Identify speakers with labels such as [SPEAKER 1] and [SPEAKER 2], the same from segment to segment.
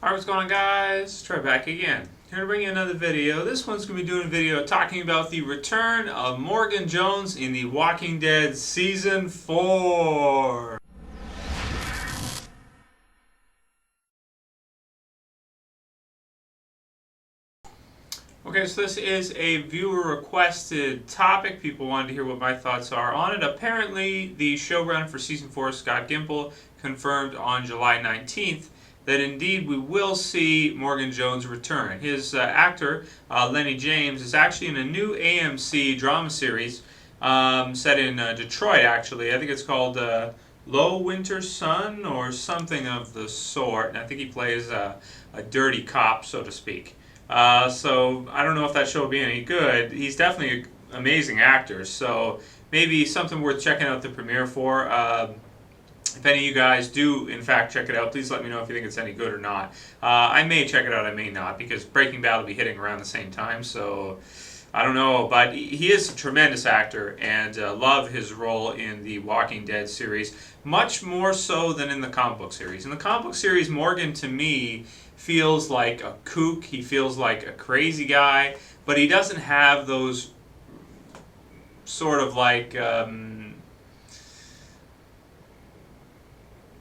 [SPEAKER 1] Alright, what's going on, guys? Troy back again. Here to bring you another video. This one's going to be doing a video talking about the return of Morgan Jones in The Walking Dead Season 4. Okay, so this is a viewer-requested topic. People wanted to hear what my thoughts are on it. Apparently, the showrunner for Season 4, Scott Gimple, confirmed on July 19th that indeed we will see Morgan Jones return. His actor, Lenny James, is actually in a new AMC drama series set in Detroit, actually. I think it's called Low Winter Sun or something of the sort. And I think he plays a dirty cop, so to speak. So I don't know if that show will be any good. He's definitely an amazing actor, so maybe something worth checking out the premiere for. If any of you guys do, in fact, check it out, please let me know if you think it's any good or not. I may check it out, I may not, because Breaking Bad will be hitting around the same time, so I don't know. But he is a tremendous actor, and love his role in the Walking Dead series, much more so than in the comic book series. In the comic book series, Morgan, to me, feels like a kook. He feels like a crazy guy, but he doesn't have those sort of like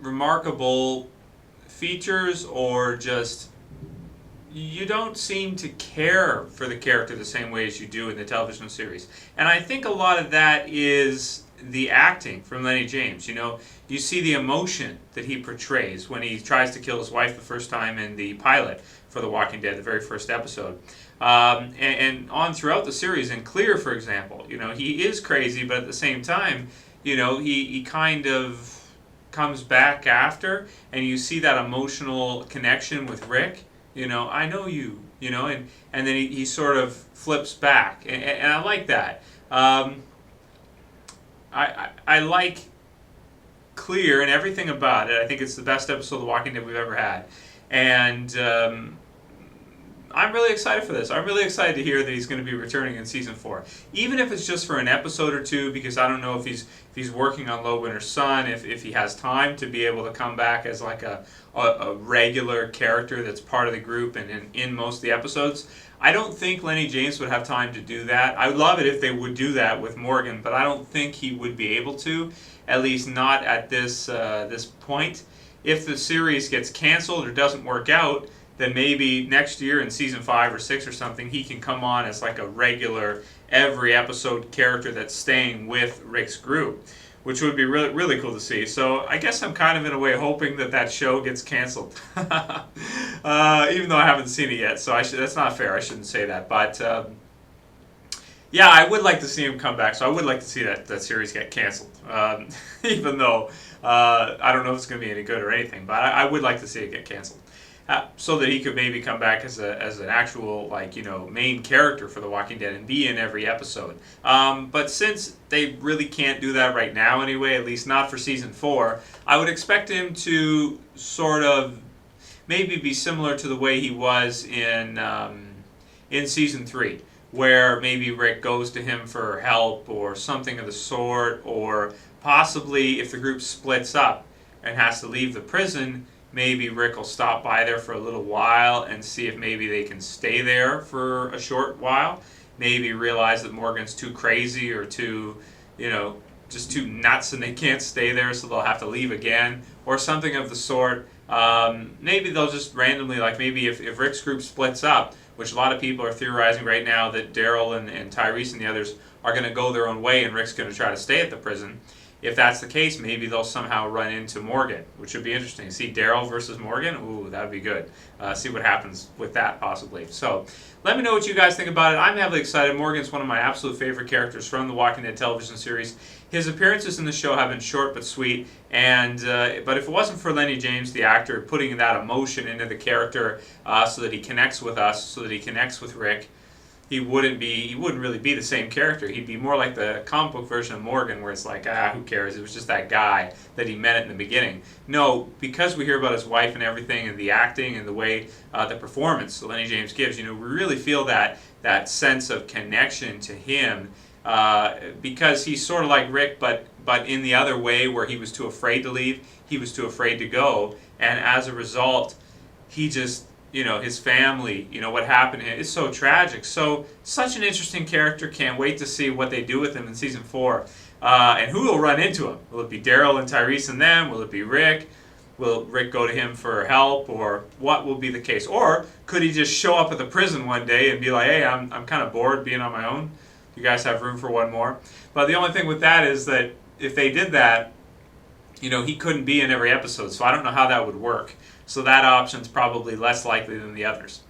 [SPEAKER 1] remarkable features, or just you don't seem to care for the character the same way as you do in the television series. And I think a lot of that is the acting from Lenny James. You know, you see the emotion that he portrays when he tries to kill his wife the first time in the pilot for The Walking Dead, the very first episode. And on throughout the series, in Clear, for example, you know, he is crazy, but at the same time, you know, he kind of comes back after, and you see that emotional connection with Rick. You know, I know you, you know, and then he sort of flips back, and I like that. I like Clear and everything about it. I think it's the best episode of The Walking Dead we've ever had. And I'm really excited for this. I'm really excited to hear that he's going to be returning in Season 4. Even if it's just for an episode or two, because I don't know if he's working on Low Winter Sun, if he has time to be able to come back as like a regular character that's part of the group and in most of the episodes. I don't think Lenny James would have time to do that. I would love it if they would do that with Morgan, but I don't think he would be able to, at least not at this point. If the series gets canceled or doesn't work out, then maybe next year in Season 5 or 6 or something, he can come on as like a regular, every episode character that's staying with Rick's group, which would be really, really cool to see. So I guess I'm kind of in a way hoping that show gets canceled, even though I haven't seen it yet. So that's not fair. I shouldn't say that. But yeah, I would like to see him come back. So I would like to see that series get canceled, even though I don't know if it's going to be any good or anything. But I would like to see it get canceled. So that he could maybe come back as an actual, like, you know, main character for The Walking Dead and be in every episode. But since they really can't do that right now anyway, at least not for Season 4, I would expect him to sort of maybe be similar to the way he was in Season 3, where maybe Rick goes to him for help or something of the sort, or possibly if the group splits up and has to leave the prison, maybe Rick will stop by there for a little while and see if maybe they can stay there for a short while. Maybe realize that Morgan's too crazy or too, you know, just too nuts and they can't stay there, so they'll have to leave again, or something of the sort. Maybe they'll just randomly, like maybe if Rick's group splits up, which a lot of people are theorizing right now that Daryl and Tyrese and the others are going to go their own way and Rick's going to try to stay at the prison. If that's the case, maybe they'll somehow run into Morgan, which would be interesting. See Daryl versus Morgan? Ooh, that would be good. See what happens with that, possibly. So, let me know what you guys think about it. I'm heavily excited. Morgan's one of my absolute favorite characters from the Walking Dead television series. His appearances in the show have been short but sweet, and but if it wasn't for Lenny James, the actor, putting that emotion into the character so that he connects with us, so that he connects with Rick, he wouldn't really be the same character. He'd be more like the comic book version of Morgan, where it's like, who cares? It was just that guy that he met in the beginning. No, because we hear about his wife and everything, and the acting and the way the performance that Lenny James gives, you know, we really feel that sense of connection to him, because he's sort of like Rick, but in the other way, where he was too afraid to leave, he was too afraid to go, and as a result, he just, his family, what happened to him. It's so tragic. So, such an interesting character. Can't wait to see what they do with him in season 4. And who will run into him? Will it be Daryl and Tyrese and them? Will it be Rick? Will Rick go to him for help? Or what will be the case? Or could he just show up at the prison one day and be like, hey, I'm kind of bored being on my own. You guys have room for one more? But the only thing with that is that if they did that, he couldn't be in every episode. So I don't know how that would work. So that option's probably less likely than the others.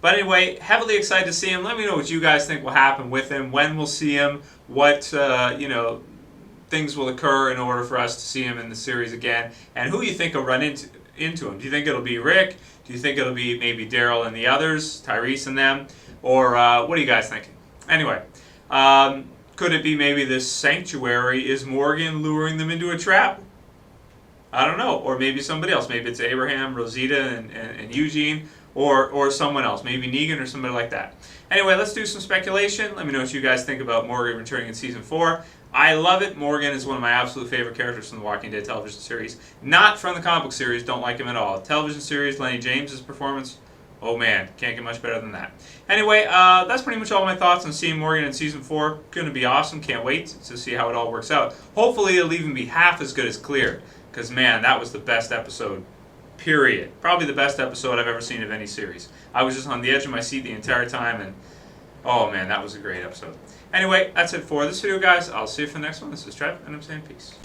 [SPEAKER 1] But anyway, heavily excited to see him. Let me know what you guys think will happen with him, when we'll see him, what, things will occur in order for us to see him in the series again, and who you think will run into him. Do you think it'll be Rick? Do you think it'll be maybe Daryl and the others, Tyrese and them? Or what are you guys thinking? Anyway, could it be maybe this sanctuary is Morgan luring them into a trap? I don't know. Or maybe somebody else. Maybe it's Abraham, Rosita, and Eugene, or someone else. Maybe Negan or somebody like that. Anyway, let's do some speculation. Let me know what you guys think about Morgan returning in season 4. I love it. Morgan is one of my absolute favorite characters from the Walking Dead television series. Not from the comic book series. Don't like him at all. Television series, Lenny James's performance, oh man, can't get much better than that. Anyway, that's pretty much all my thoughts on seeing Morgan in season 4. Going to be awesome. Can't wait to see how it all works out. Hopefully it'll even be half as good as Clear. Because, man, that was the best episode, period. Probably the best episode I've ever seen of any series. I was just on the edge of my seat the entire time, and oh, man, that was a great episode. Anyway, that's it for this video, guys. I'll see you for the next one. This is Trev, and I'm saying peace.